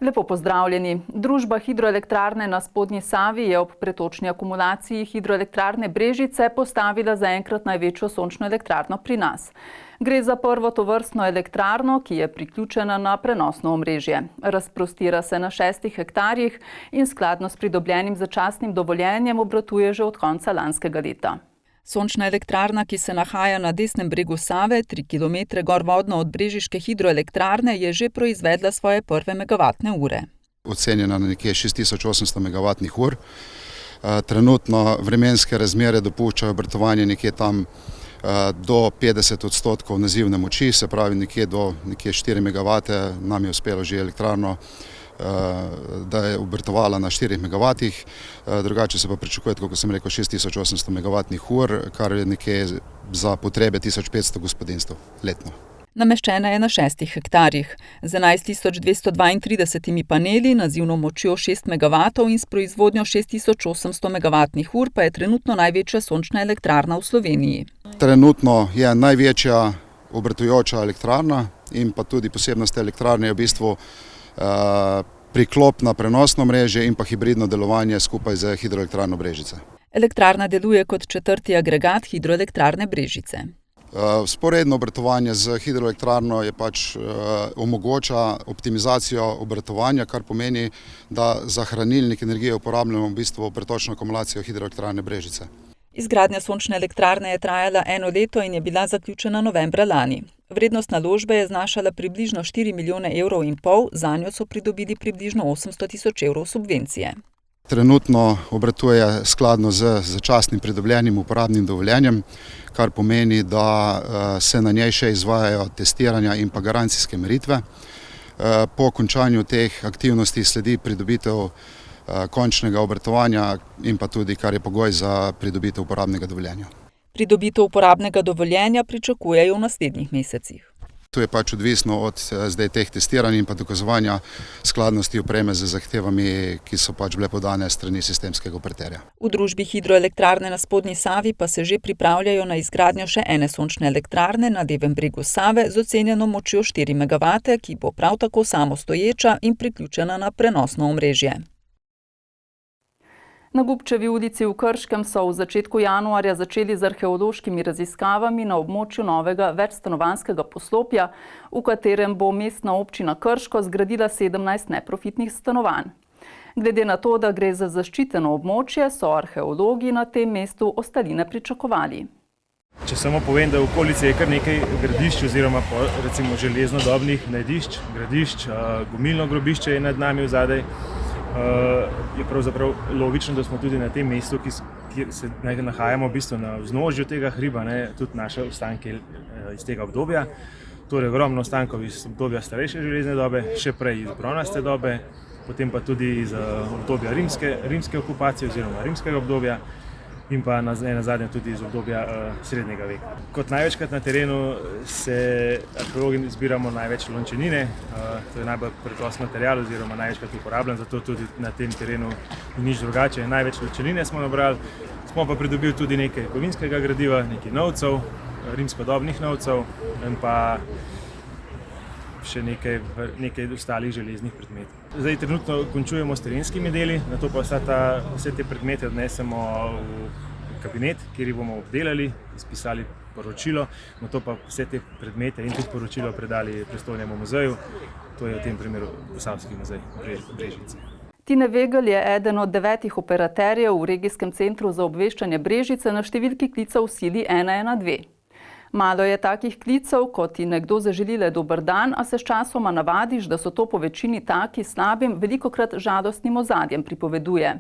Lepo pozdravljeni. Družba hidroelektrarne na Spodnji Savi je ob pretočni akumulaciji hidroelektrarne Brežice postavila zaenkrat največjo sončno elektrarno pri nas. Gre za prvo tovrstno elektrarno, ki je priključena na prenosno omrežje. Razprostira se na 6 hektarjih in skladno s pridobljenim začasnim dovoljenjem obratuje že od konca lanskega leta. Sončna elektrarna, ki se nahaja na desnem bregu Save, 3 km gorvodno od brežiške hidroelektrarne, je že proizvedla svoje prve megavatne ure. Ocenjena na nekje 6800 megavatnih ur. Trenutno vremenske razmere dopuščajo obratovanje nekje tam do 50% nazivne moči, se pravi nekje do 4 megavate. Nam je uspelo že elektrarno, da je obratovala na 4 megavatih, drugače se pa pričakuje, kot sem rekel, 6800 megavatnih ur, kar je nekje za potrebe 1500 gospodinstv letno. Nameščena je na 6 hektarjih. Z 11.232 paneli, nazivno močjo 6 megavatov in s proizvodnjo 6800 megavatnih ur pa je trenutno največja sončna elektrarna v Sloveniji. Trenutno je največja obratujoča elektrarna in pa tudi posebnost elektrarne je v bistvu priklop na prenosno mreže in pa hibridno delovanje skupaj z hidroelektrarno Brežice. Elektrarna deluje kot četrti agregat hidroelektrarne Brežice. Vzporedno obratovanje z hidroelektrarno je omogoča optimizacijo obratovanja, kar pomeni, da za hranilnik energije uporabljamo v bistvu pretočno akumulacijo hidroelektrarne Brežice. Izgradnja sončne elektrarne je trajala 1 leto in je bila zaključena novembra lani. Vrednost naložbe je znašala približno 4,5 milijona evrov, zanjo so pridobili približno 800 tisoč evrov subvencije. Trenutno obratuje skladno z začasnim pridobljenim uporabnim dovoljenjem, kar pomeni, da se na njej še izvajajo testiranja in pa garancijske meritve. Po končanju teh aktivnosti sledi pridobitev končnega obratovanja in pa tudi, kar je pogoj za pridobitev uporabnega dovoljenja. Pridobitev uporabnega dovoljenja pričakujejo v naslednjih mesecih. To je odvisno od teh testiranj in pa dokazovanja skladnosti opreme z zahtevami, ki so bile podane strani sistemskega operaterja. V družbi hidroelektrarne na Spodnji Savi pa se že pripravljajo na izgradnjo še ene sončne elektrarne na levem bregu Save z ocenjeno močjo 4 megavate, ki bo prav tako samostoječa in priključena na prenosno omrežje. Na Gubčevi ulici v Krškem so v začetku januarja začeli z arheološkimi raziskavami na območju novega večstanovanjskega poslopja, v katerem bo mestna občina Krško zgradila 17 neprofitnih stanovanj. Glede na to, da gre za zaščiteno območje, so arheologi na tem mestu ostali nepričakovali. Če samo povem, da v okolici je kar nekaj gradišč oziroma recimo železnodobnih najdišč, gradišč, gomilno grobišče je nad nami vzadej, je pravzaprav logično, da smo tudi na tem mestu, kjer se nahajamo v bistvu na vznožju tega hriba, tudi naše ostanke iz tega obdobja. Torej ogromno ostankov iz obdobja starejše železne dobe, še prej iz bronaste dobe, potem pa tudi iz obdobja rimske okupacije oziroma rimskega obdobja in pa nazadnje tudi iz obdobja srednjega veka. Kot največkrat na terenu se arheologi zbiramo največ lončenine, to je najbolj preprost material oziroma največkrat uporabljen, zato tudi na tem terenu ni nič drugače. Največ lončenine smo nabrali, smo pa pridobili tudi nekaj kovinskega gradiva, nekaj novcev, rimskodobnih novcev in pa še nekaj ostalih železnih predmetov. Zdaj trenutno končujemo s terenskimi deli, nato pa vse te predmete odnesemo v kabinet, kjer jih bomo obdelali, izpisali poročilo, nato pa vse te predmete in tudi poročilo predali pristojnemu muzeju, to je v tem primeru Posavski muzej Brežice. Tine Vegel je eden od 9 operaterjev v regijskem centru za obveščanje Brežice na številki klicev v sili 112. Malo je takih klicev, ko ti nekdo zaželi le dober dan, a se sčasoma navadiš, da so to po večini taki slabim, velikokrat žalostnim ozadjem, pripoveduje.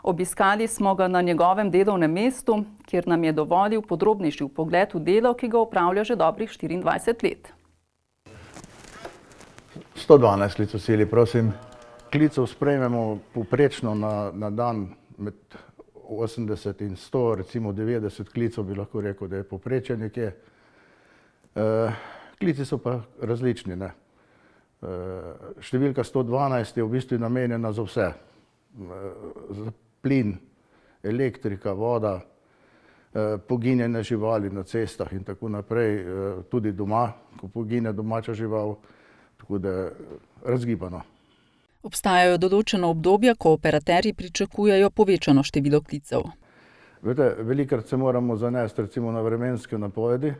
Obiskali smo ga na njegovem delovnem mestu, kjer nam je dovolil podrobnejši vpogled v delo, ki ga opravlja že dobrih 24 let. 112 klicev sili, prosim. Klicev sprejmemo povprečno na dan med 80 in 100, recimo 90 klicev bi lahko rekel, da je povprečje nekje. Klici so pa različni. Številka 112 je v bistvu namenjena za vse. Za plin, elektrika, voda, poginjene živali na cestah in tako naprej, tudi doma, ko pogine domača žival, tako da razgibano. Obstajajo določena obdobja, ko operaterji pričakujejo povečano število klicev. Veste, velikokrat se moramo zanesti recimo na vremenske napovedi,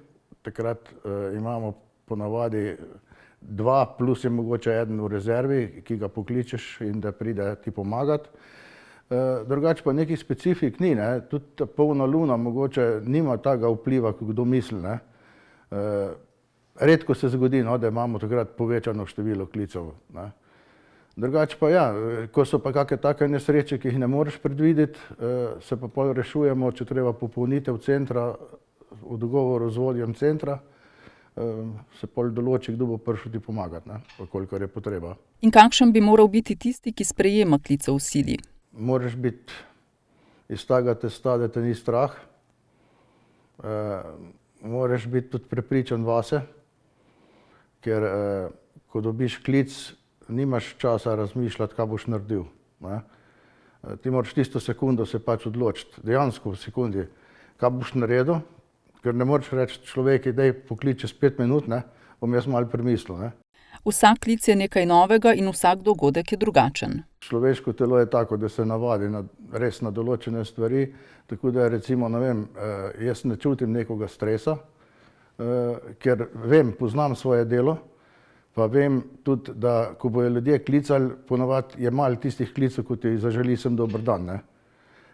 takrat imamo ponavadi 2 plus je mogoče 1 v rezervi, ki ga pokličeš in da pride ti pomagati. Drugače pa nekih specifik ni, ne. Tudi ta polna luna mogoče nima takega vpliva, kot kdo misli, ne. Redko se zgodi, no, da imamo takrat povečano število klicev, ne. Drugače pa ja, ko so pa kakšne take nesreče, ki jih ne moreš predvideti, se pa pol rešujemo, če treba popolnitev centra, v dogovoru z vodjem centra, se pol določi, kdo bo prišel ti pomagati, ne, kolikor je potreba. In kakšen bi moral biti tisti, ki sprejema klice v sili? Moraš biti iz tega testa, da te ni strah. Moraš biti tudi prepričan vase, ker ko dobiš klic, nimaš časa razmišljati, kaj boš naredil, ne. Ti moraš tisto sekundo se pač odločiti, dejansko v sekundi, kaj boš naredil, ker ne moreš reči človeku, daj pokliči čez 5 minut, ne, bom jaz malo premislil, ne. Vsak klic je nekaj novega in vsak dogodek je drugačen. Človeško telo je tako, da se navadi res na določene stvari, tako da recimo, ne vem, jaz ne čutim nekoga stresa, ker vem, poznam svoje delo, pa vem tudi, da ko bojo ljudje klicali, ponavadi je malo tistih klicev, ko ti zaželi sem dober dan, ne.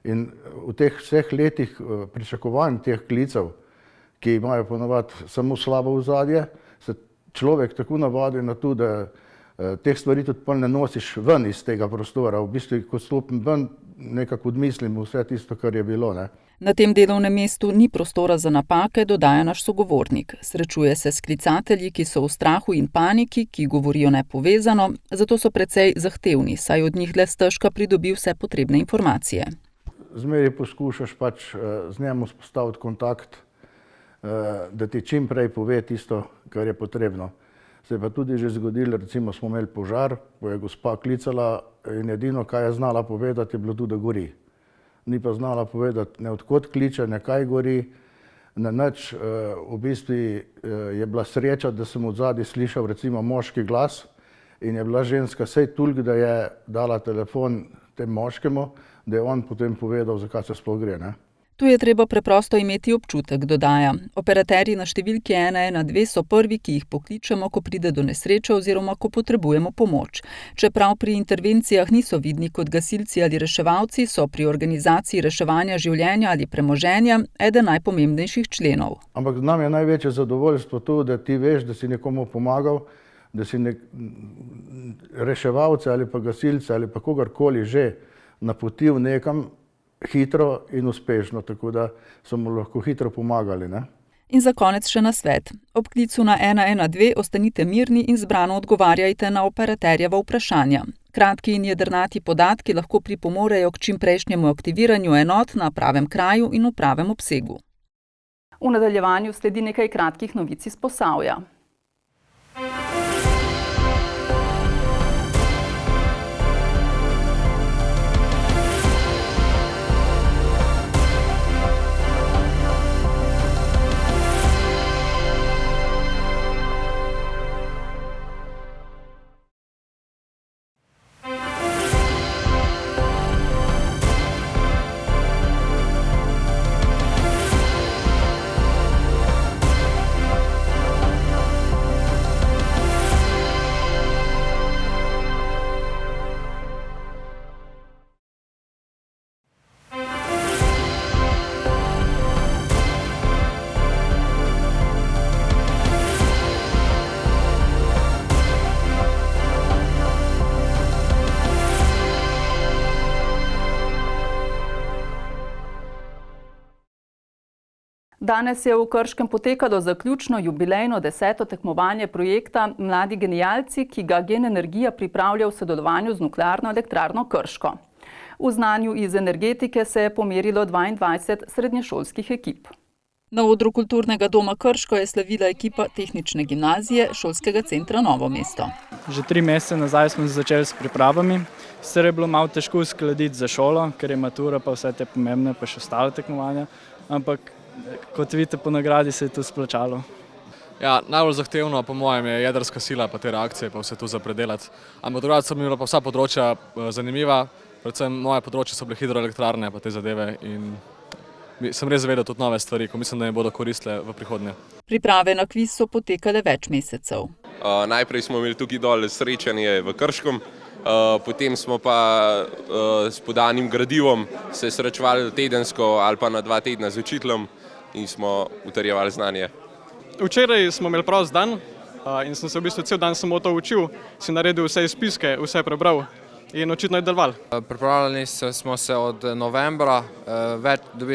In v teh vseh letih pričakovanj teh klicev, ki imajo ponavadi samo slabo ozadje, se človek tako navadi na to, da teh stvari tudi pol ne nosiš ven iz tega prostora. V bistvu, ko stopim ven, nekako odmislim vse tisto, kar je bilo, ne. Na tem delovnem mestu ni prostora za napake, dodaja naš sogovornik. Srečuje se s klicatelji, ki so v strahu in paniki, ki govorijo nepovezano, zato so precej zahtevni, saj od njih le stežka pridobi vse potrebne informacije. Zmeraj poskušaš pač z njim vzpostaviti kontakt, da ti čim prej pove tisto, kar je potrebno. Se je pa tudi že zgodilo, recimo smo imeli požar, ko je gospa klicala in edino, kaj je znala povedati, je bilo tudi, da gori. Ni pa znala povedati ne odkot kliče, ne kaj gori, ne nič. V bistvu je bila sreča, da sem odzadaj slišal recimo moški glas in je bila ženska sej toliko, da je dala telefon tem moškemu, da je on potem povedal, zakaj se sploh gre, ne. Tu je treba preprosto imeti občutek, dodaja. Operaterji na številki 112 so prvi, ki jih pokličemo, ko pride do nesreče oziroma ko potrebujemo pomoč. Čeprav pri intervencijah niso vidni kot gasilci ali reševalci, so pri organizaciji reševanja življenja ali premoženja eden najpomembnejših členov. Ampak nam je največje zadovoljstvo to, da ti veš, da si nekomu pomagal, da si reševalce ali pa gasilce ali pa kogarkoli že napotil nekam, hitro in uspešno, tako da so mu lahko hitro pomagali, ne. In za konec še nasvet. Ob klicu na 112 ostanite mirni in zbrano odgovarjajte na operaterjeva vprašanja. Kratki in jedrnati podatki lahko pripomorejo k čimprejšnjemu aktiviranju enot na pravem kraju in v pravem obsegu. V nadaljevanju sledi nekaj kratkih novic iz Posavja. Danes je v Krškem potekalo zaključno jubilejno 10. tekmovanje projekta Mladi genialci, ki ga Gen Energija pripravlja v sodelovanju z Nuklearno elektrarno Krško. V znanju iz energetike se je pomerilo 22 srednješolskih ekip. Na odru Kulturnega doma Krško je slavila ekipa Tehnične gimnazije Šolskega centra Novo mesto. Že 3 mesece nazaj smo začeli s pripravami. Sicer je bilo malo težko uskladiti za šolo, ker je matura pa vse te pomembne, pa še ostale tekmovanja, ampak kot vidite po nagradi se je to splačalo. Ja, najbolj zahtevno po mojem je jedrska sila, pa te reakcije, pa vse to za predelati. Ampak drugače so mi bila pa vsa področja zanimiva, predvsem moje področje so bile hidroelektrarne pa te zadeve in sem res zavedal tudi nove stvari, ko mislim, da mi bodo koristile v prihodnje. Priprave na kviz so potekale več mesecev. Najprej smo imeli tukaj dol srečanje v Krškem, potem smo pa s podanim gradivom se srečevali tedensko ali pa na 2 tedna z učiteljem in smo utrjevali znanje. Včeraj smo imeli prost dan in sem se v bistvu cel dan samo to učil, si naredil vse izpiske, vse prebral in očitno je deloval. Pripravljali smo se od novembra,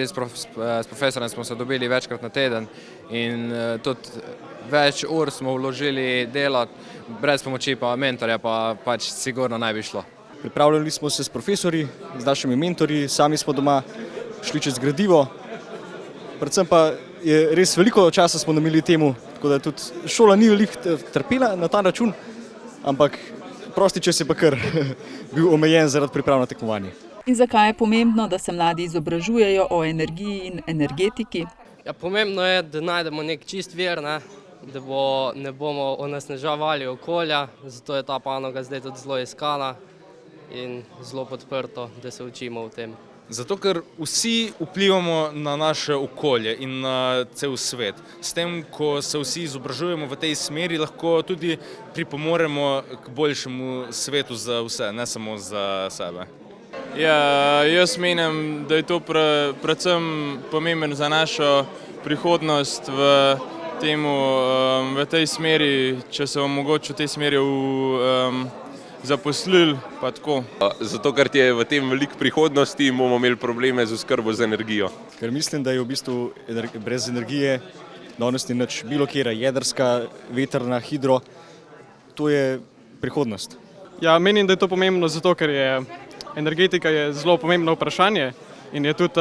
s profesorjem smo se dobili večkrat na teden in tudi več ur smo vložili delati, brez pomoči pa mentorja pa pač sigurno ne bi šlo. Pripravljali smo se s profesorji, z našimi mentorji, sami smo doma šli čez gradivo, predvsem pa je res veliko časa smo namenili temu, tako da tudi šola ni veliko trpela na ta račun, ampak prosti čas je pa kar bil omejen zaradi priprav na tekmovanje. In zakaj je pomembno, da se mladi izobražujejo o energiji in energetiki? Ja, pomembno je, da najdemo nek čist vir, da ne bomo onesnaževali okolja, zato je ta panoga zdaj tudi zelo iskana in zelo podprto, da se učimo o tem. Zato, ker vsi vplivamo na naše okolje in na cel svet. S tem, ko se vsi izobražujemo v tej smeri, lahko tudi pripomoremo k boljšemu svetu za vse, ne samo za sebe. Ja, jaz menim, da je to predvsem pomembno za našo prihodnost v tej smeri, če se bomo mogoče v tej smeri zaposlili, pa tako. Zato, ker je v tem veliko prihodnosti in bomo imeli probleme z oskrbo z energijo. Ker mislim, da je v bistvu brez energije danes ni nič, bilo kjera, jedrska, vetrna, hidro, to je prihodnost. Ja, menim, da je to pomembno zato, ker je energetika je zelo pomembno vprašanje in je tudi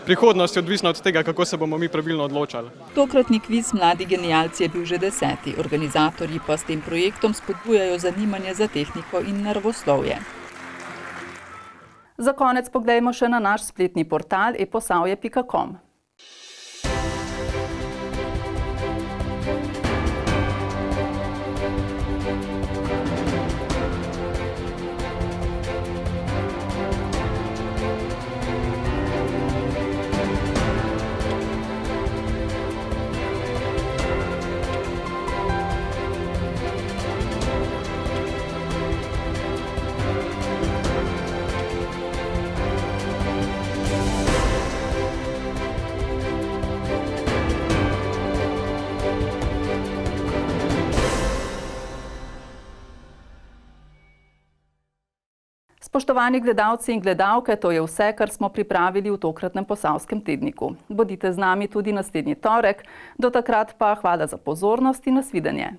prihodnost je odvisna od tega, kako se bomo mi pravilno odločali. Tokratni kviz Mladi genialci je bil že 10. Organizatorji pa s tem projektom spodbujajo zanimanje za tehniko in naravoslovje. Za konec poglejmo še na naš spletni portal eposavje.com. Spoštovani gledalci in gledalke, to je vse, kar smo pripravili v tokratnem Posavskem tedniku. Bodite z nami tudi naslednji torek, do takrat pa hvala za pozornost in nasvidenje.